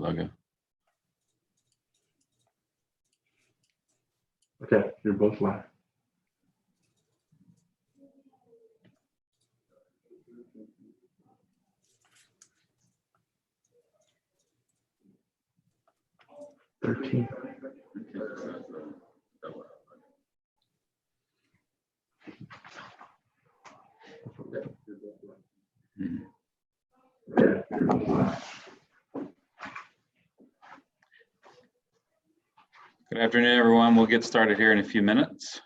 logo. Okay, you're both live. $13. Hmm. Yeah, you're both live. Good afternoon, everyone. We'll get started here in a few minutes.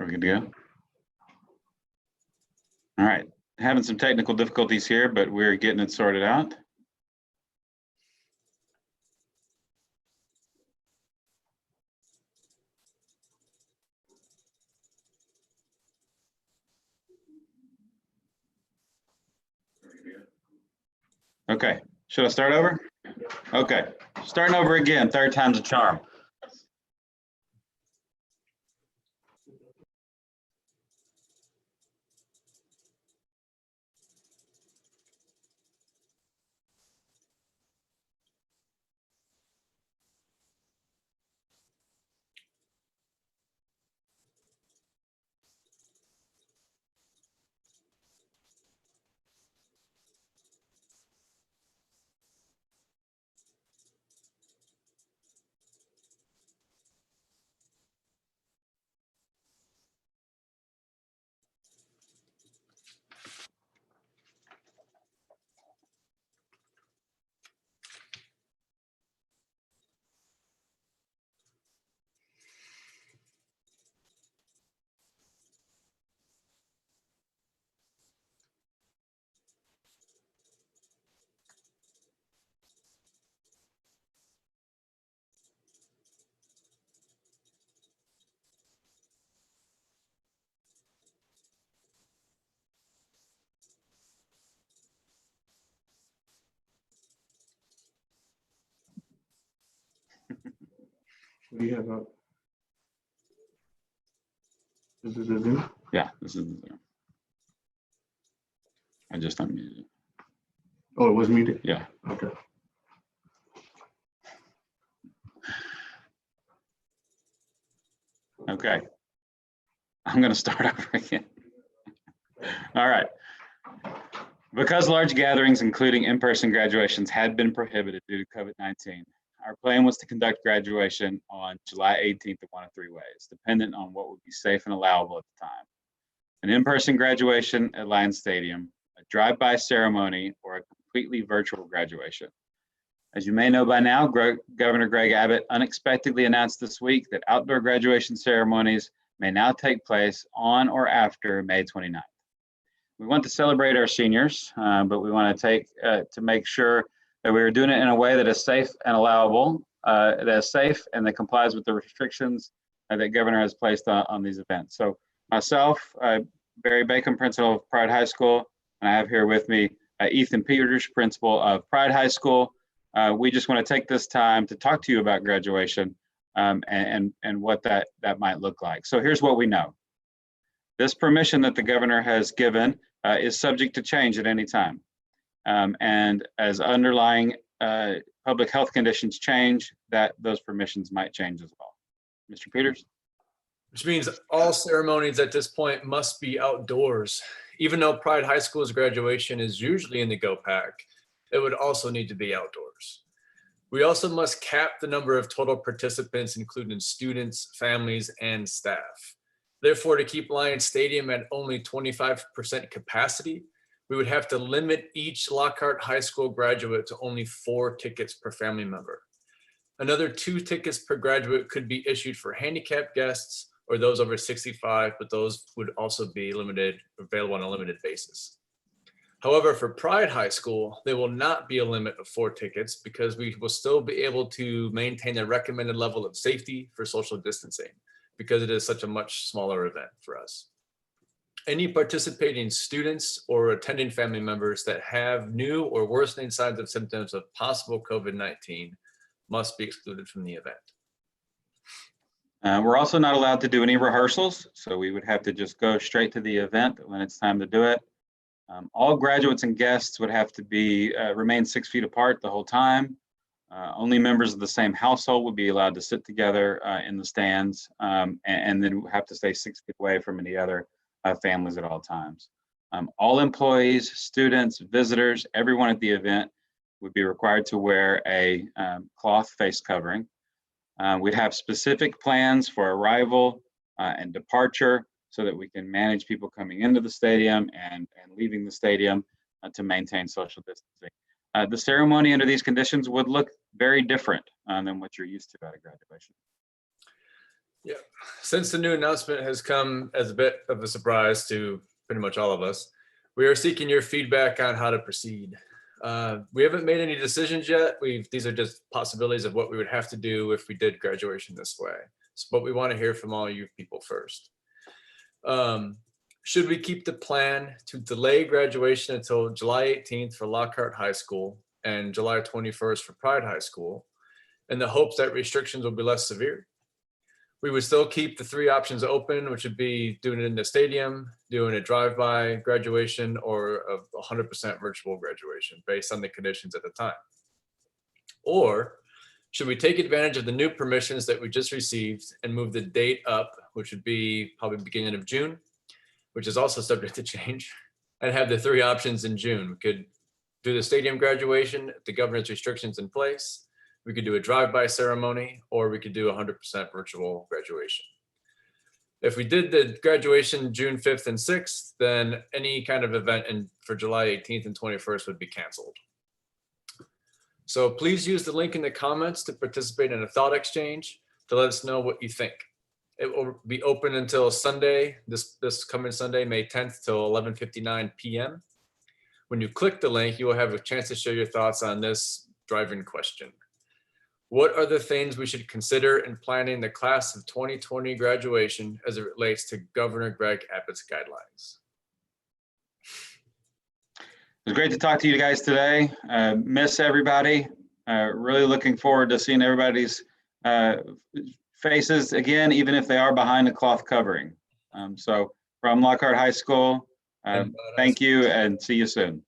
We're good to go. All right, having some technical difficulties here, but we're getting it sorted out. Okay, should I start over? Okay, starting over again, third time's a charm. What do you have up? This is the Zoom? Yeah, this is the Zoom. I just unmuted it. Oh, it was muted? Yeah. Okay. Okay. I'm going to start over again. All right. Because large gatherings, including in-person graduations, had been prohibited due to COVID-19, our plan was to conduct graduation on July 18th in one of three ways, dependent on what would be safe and allowable at the time. An in-person graduation at Lions Stadium, a drive-by ceremony, or a completely virtual graduation. As you may know by now, Governor Greg Abbott unexpectedly announced this week that outdoor graduation ceremonies may now take place on or after May 29th. We want to celebrate our seniors, but we want to make sure that we are doing it in a way that is safe and allowable, that is safe and that complies with the restrictions that Governor has placed on these events. So myself, Barry Bacon, principal of Pride High School, and I have here with me Ethan Peters, principal of Pride High School. We just want to take this time to talk to you about graduation and what that might look like. So here's what we know. This permission that the governor has given is subject to change at any time. And as underlying public health conditions change, those permissions might change as well. Mr. Peters? Which means all ceremonies at this point must be outdoors. Even though Pride High School's graduation is usually in the Go Pack, it would also need to be outdoors. We also must cap the number of total participants, including students, families, and staff. Therefore, to keep Lions Stadium at only 25% capacity, we would have to limit each Lockhart High School graduate to only 4 tickets per family member. Another 2 tickets per graduate could be issued for handicapped guests or those over 65, but those would also be available on a limited basis. However, for Pride High School, there will not be a limit of 4 tickets because we will still be able to maintain the recommended level of safety for social distancing because it is such a much smaller event for us. Any participating students or attending family members that have new or worsening signs of symptoms of possible COVID-19 must be excluded from the event. We're also not allowed to do any rehearsals, so we would have to just go straight to the event when it's time to do it. All graduates and guests would have to remain 6 feet apart the whole time. Only members of the same household would be allowed to sit together in the stands, and then have to stay 6 feet away from any other families at all times. All employees, students, visitors, everyone at the event would be required to wear a cloth face covering. We'd have specific plans for arrival and departure so that we can manage people coming into the stadium and leaving the stadium to maintain social distancing. The ceremony under these conditions would look very different than what you're used to at a graduation. Since the new announcement has come as a bit of a surprise to pretty much all of us, we are seeking your feedback on how to proceed. We haven't made any decisions yet. These are just possibilities of what we would have to do if we did graduation this way. But we want to hear from all you people first. Should we keep the plan to delay graduation until July 18th for Lockhart High School and July 21st for Pride High School, in the hopes that restrictions will be less severe? We would still keep the 3 options open, which would be doing it in the stadium, doing a drive-by graduation, or a 100% virtual graduation based on the conditions at the time. Or should we take advantage of the new permissions that we just received and move the date up, which would be probably beginning of June, which is also subject to change, and have the 3 options in June? We could do the stadium graduation if the governor's restrictions in place. We could do a drive-by ceremony, or we could do 100% virtual graduation. If we did the graduation June 5th and 6th, then any kind of event for July 18th and 21st would be canceled. So please use the link in the comments to participate in a thought exchange to let us know what you think. It will be open until Sunday, this coming Sunday, May 10th till 11:59 p.m. When you click the link, you will have a chance to share your thoughts on this driving question. What are the things we should consider in planning the class of 2020 graduation as it relates to Governor Greg Abbott's guidelines? It was great to talk to you guys today. Miss everybody. Really looking forward to seeing everybody's faces again, even if they are behind a cloth covering. So from Lockhart High School, thank you and see you soon.